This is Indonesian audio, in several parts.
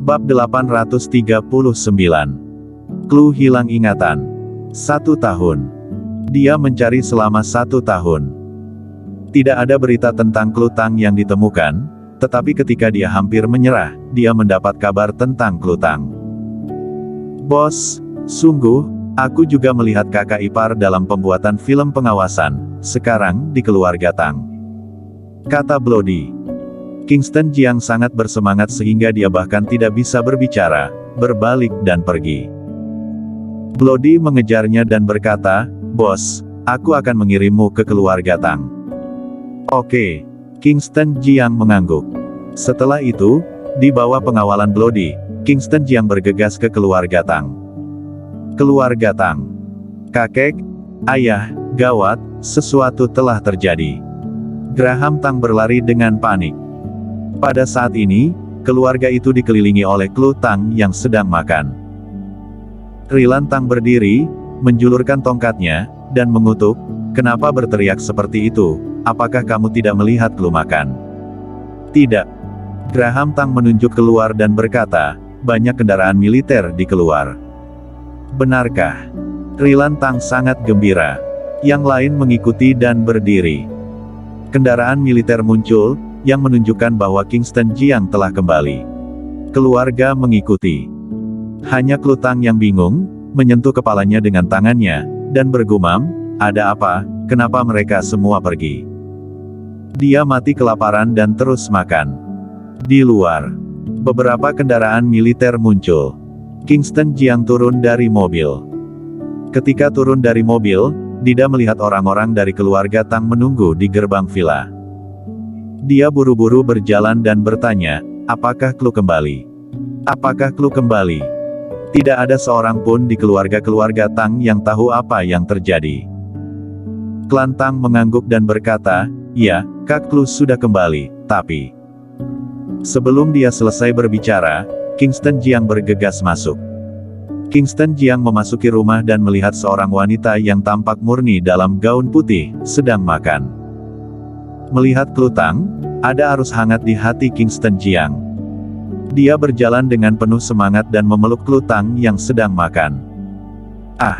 Bab 839. Clue hilang ingatan. 1 tahun. Dia mencari selama 1 tahun. Tidak ada berita tentang Clue Tang yang ditemukan, tetapi ketika dia hampir menyerah, dia mendapat kabar tentang Clue Tang. Bos, sungguh, aku juga melihat kakak ipar dalam pembuatan film pengawasan, sekarang di keluarga Tang, kata Bloody. Kingston Jiang sangat bersemangat sehingga dia bahkan tidak bisa berbicara, berbalik dan pergi. Bloody mengejarnya dan berkata, "Bos, aku akan mengirimmu ke keluarga Tang." Oke. Kingston Jiang mengangguk. Setelah itu, di bawah pengawalan Bloody, Kingston Jiang bergegas ke keluarga Tang. Keluarga Tang. Kakek, ayah, gawat, sesuatu telah terjadi. Graham Tang berlari dengan panik. Pada saat ini, keluarga itu dikelilingi oleh Clue Tang yang sedang makan. Rilan Tang berdiri, menjulurkan tongkatnya, dan mengutuk, "Kenapa berteriak seperti itu? Apakah kamu tidak melihat Clue makan?" "Tidak." Graham Tang menunjuk keluar dan berkata, "Banyak kendaraan militer di keluar." "Benarkah?" Rilan Tang sangat gembira. Yang lain mengikuti dan berdiri. Kendaraan militer muncul, yang menunjukkan bahwa Kingston Jiang telah kembali. Keluarga mengikuti. Hanya Clue Tang yang bingung, menyentuh kepalanya dengan tangannya, dan bergumam, "Ada apa? Kenapa mereka semua pergi?" Dia mati kelaparan dan terus makan. Di luar, beberapa kendaraan militer muncul. Kingston Jiang turun dari mobil. Ketika turun dari mobil, Dida melihat orang-orang dari keluarga Tang menunggu di gerbang villa. Dia buru-buru berjalan dan bertanya, "Apakah Clue kembali? Apakah Clue kembali?" Tidak ada seorang pun di keluarga Tang yang tahu apa yang terjadi. Klan Tang mengangguk dan berkata, "Ya, Kak Clue sudah kembali, tapi..." Sebelum dia selesai berbicara, Kingston Jiang bergegas masuk. Kingston Jiang memasuki rumah dan melihat seorang wanita yang tampak murni dalam gaun putih, sedang makan. Melihat Clue Tang, ada arus hangat di hati Kingston Jiang. Dia berjalan dengan penuh semangat dan memeluk Clue Tang yang sedang makan. Ah!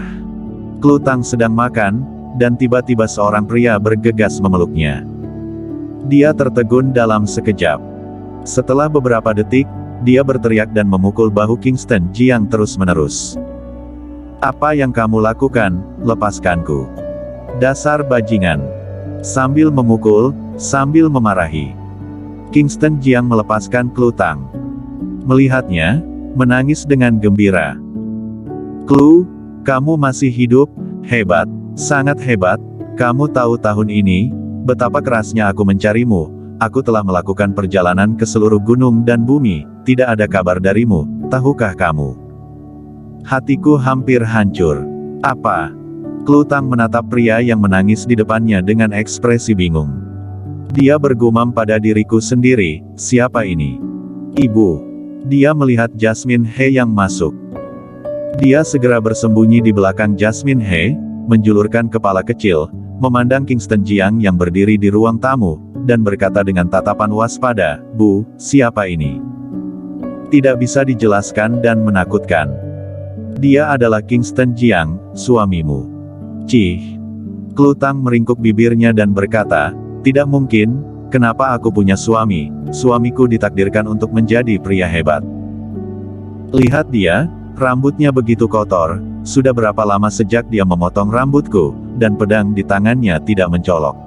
Clue Tang sedang makan, dan tiba-tiba seorang pria bergegas memeluknya. Dia tertegun dalam sekejap. Setelah beberapa detik, dia berteriak dan memukul bahu Kingston Jiang terus-menerus. "Apa yang kamu lakukan? Lepaskanku. Dasar bajingan." Sambil memukul, sambil memarahi, Kingston Jiang melepaskan Clue Tang. Melihatnya, menangis dengan gembira. "Clue, kamu masih hidup? Hebat, sangat hebat. Kamu tahu tahun ini, betapa kerasnya aku mencarimu. Aku telah melakukan perjalanan ke seluruh gunung dan bumi, tidak ada kabar darimu, tahukah kamu? Hatiku hampir hancur." "Apa?" Clue Tang menatap pria yang menangis di depannya dengan ekspresi bingung. Dia bergumam pada diriku sendiri, "Siapa ini? Ibu." Dia melihat Jasmine He yang masuk. Dia segera bersembunyi di belakang Jasmine He, menjulurkan kepala kecil, memandang Kingston Jiang yang berdiri di ruang tamu, dan berkata dengan tatapan waspada, "Bu, siapa ini?" Tidak bisa dijelaskan dan menakutkan. "Dia adalah Kingston Jiang, suamimu." "Cih." Clue Tang meringkuk bibirnya dan berkata, "Tidak mungkin, kenapa aku punya suami? Suamiku ditakdirkan untuk menjadi pria hebat. Lihat dia, rambutnya begitu kotor, sudah berapa lama sejak dia memotong rambutku, dan pedang di tangannya tidak mencolok."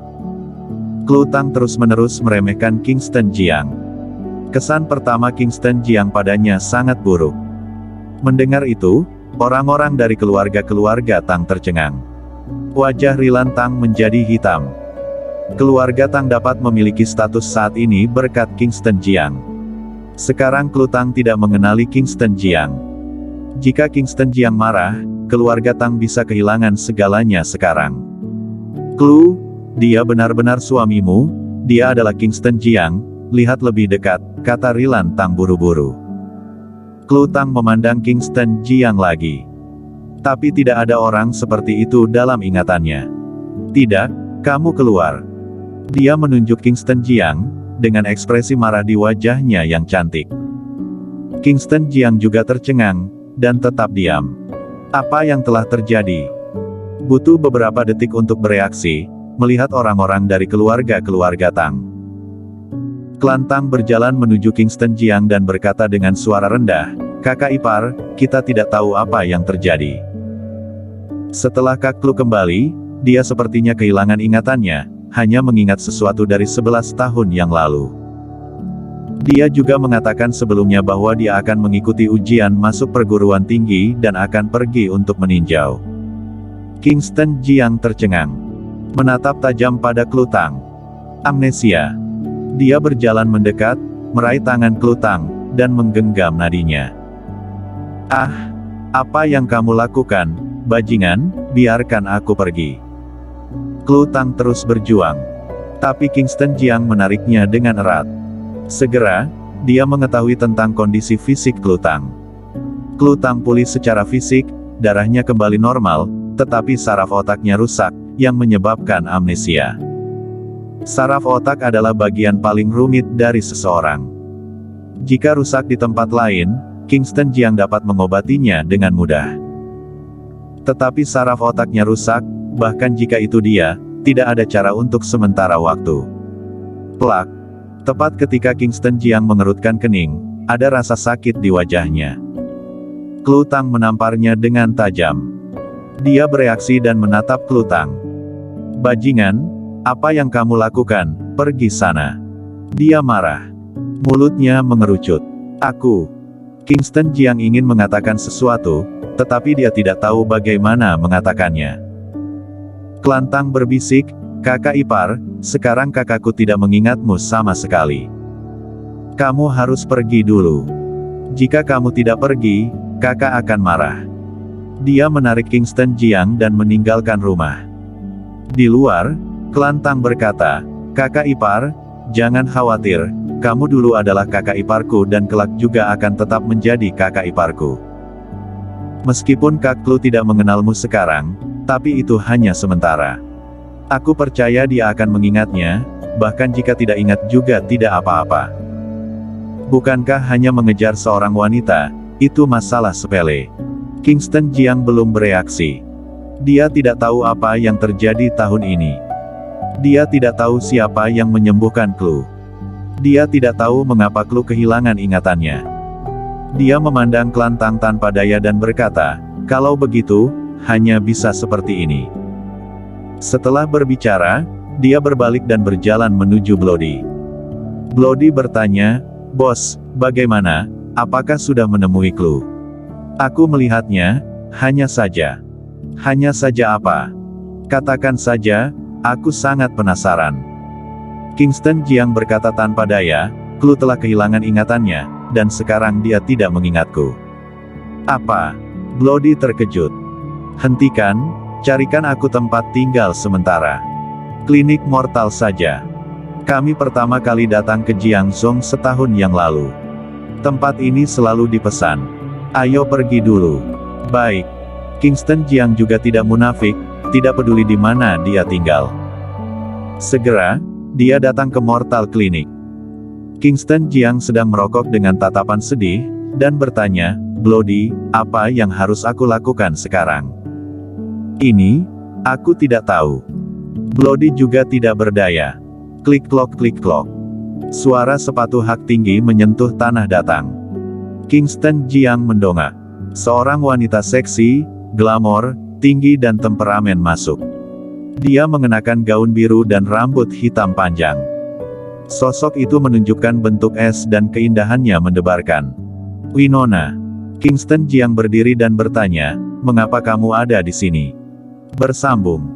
Clue Tang terus-menerus meremehkan Kingston Jiang. Kesan pertama Kingston Jiang padanya sangat buruk. Mendengar itu, orang-orang dari keluarga Tang tercengang. Wajah Rilan Tang menjadi hitam. Keluarga Tang dapat memiliki status saat ini berkat Kingston Jiang. Sekarang Clue Tang tidak mengenali Kingston Jiang. Jika Kingston Jiang marah, keluarga Tang bisa kehilangan segalanya sekarang. "Clue, dia benar-benar suamimu? Dia adalah Kingston Jiang, lihat lebih dekat," kata Rilan Tang buru-buru. Clue Tang memandang Kingston Jiang lagi. Tapi tidak ada orang seperti itu dalam ingatannya. "Tidak, kamu keluar." Dia menunjuk Kingston Jiang, dengan ekspresi marah di wajahnya yang cantik. Kingston Jiang juga tercengang, dan tetap diam. Apa yang telah terjadi? Butuh beberapa detik untuk bereaksi, melihat orang-orang dari keluarga Tang. Klan Tang berjalan menuju Kingston Jiang dan berkata dengan suara rendah, "Kakak ipar, kita tidak tahu apa yang terjadi." Setelah Kak Klu kembali, dia sepertinya kehilangan ingatannya, hanya mengingat sesuatu dari 11 tahun yang lalu. Dia juga mengatakan sebelumnya bahwa dia akan mengikuti ujian masuk perguruan tinggi dan akan pergi untuk meninjau. Kingston Jiang tercengang, menatap tajam pada Klu Tang. Amnesia. Dia berjalan mendekat, meraih tangan Klu Tang, dan menggenggam nadinya. "Ah, apa yang kamu lakukan, bajingan? Biarkan aku pergi." Klu Tang terus berjuang. Tapi Kingston Jiang menariknya dengan erat. Segera, dia mengetahui tentang kondisi fisik Klu Tang. Klu Tang pulih secara fisik, darahnya kembali normal, tetapi saraf otaknya rusak, yang menyebabkan amnesia. Saraf otak adalah bagian paling rumit dari seseorang. Jika rusak di tempat lain, Kingston Jiang dapat mengobatinya dengan mudah. Tetapi saraf otaknya rusak, bahkan jika itu dia, tidak ada cara untuk sementara waktu. Plak. Tepat ketika Kingston Jiang mengerutkan kening, ada rasa sakit di wajahnya. Klu Tang menamparnya dengan tajam. Dia bereaksi dan menatap Klu Tang. "Bajingan, apa yang kamu lakukan? Pergi sana." Dia marah. Mulutnya mengerucut. Kingston Jiang ingin mengatakan sesuatu, tetapi dia tidak tahu bagaimana mengatakannya. Klan Tang berbisik, "Kakak ipar, sekarang kakakku tidak mengingatmu sama sekali. Kamu harus pergi dulu. Jika kamu tidak pergi, kakak akan marah." Dia menarik Kingston Jiang dan meninggalkan rumah. Di luar, Klan Tang berkata, "Kakak ipar, jangan khawatir, kamu dulu adalah kakak iparku dan kelak juga akan tetap menjadi kakak iparku. Meskipun Kak Klu tidak mengenalmu sekarang, tapi itu hanya sementara. Aku percaya dia akan mengingatnya, bahkan jika tidak ingat juga tidak apa-apa. Bukankah hanya mengejar seorang wanita, itu masalah sepele?" Kingston Jiang belum bereaksi. Dia tidak tahu apa yang terjadi tahun ini. Dia tidak tahu siapa yang menyembuhkan Klu. Dia tidak tahu mengapa Klu kehilangan ingatannya. Dia memandang Klan Tang tanpa daya dan berkata, "Kalau begitu, hanya bisa seperti ini." Setelah berbicara, dia berbalik dan berjalan menuju Bloody. Bloody bertanya, "Bos, bagaimana? Apakah sudah menemui Klu?" "Aku melihatnya, hanya saja." "Hanya saja apa? Katakan saja, aku sangat penasaran." Kingston Jiang berkata tanpa daya, "Klu telah kehilangan ingatannya, dan sekarang dia tidak mengingatku." "Apa?" Bloody terkejut. "Hentikan, carikan aku tempat tinggal sementara. Klinik mortal saja. Kami pertama kali datang ke Jiangzhou setahun yang lalu. Tempat ini selalu dipesan. Ayo pergi dulu." "Baik." Kingston Jiang juga tidak munafik, tidak peduli di mana dia tinggal. Segera, dia datang ke Mortal Clinic. Kingston Jiang sedang merokok dengan tatapan sedih, dan bertanya, "Bloody, apa yang harus aku lakukan sekarang?" "Ini, aku tidak tahu." Bloody juga tidak berdaya. Klik-klok klik-klok. Suara sepatu hak tinggi menyentuh tanah datang. Kingston Jiang mendongak. Seorang wanita seksi, glamor, tinggi dan temperamen masuk. Dia mengenakan gaun biru dan rambut hitam panjang. Sosok itu menunjukkan bentuk es dan keindahannya mendebarkan. "Winona." Kingston Jiang berdiri dan bertanya, "Mengapa kamu ada di sini?" Bersambung.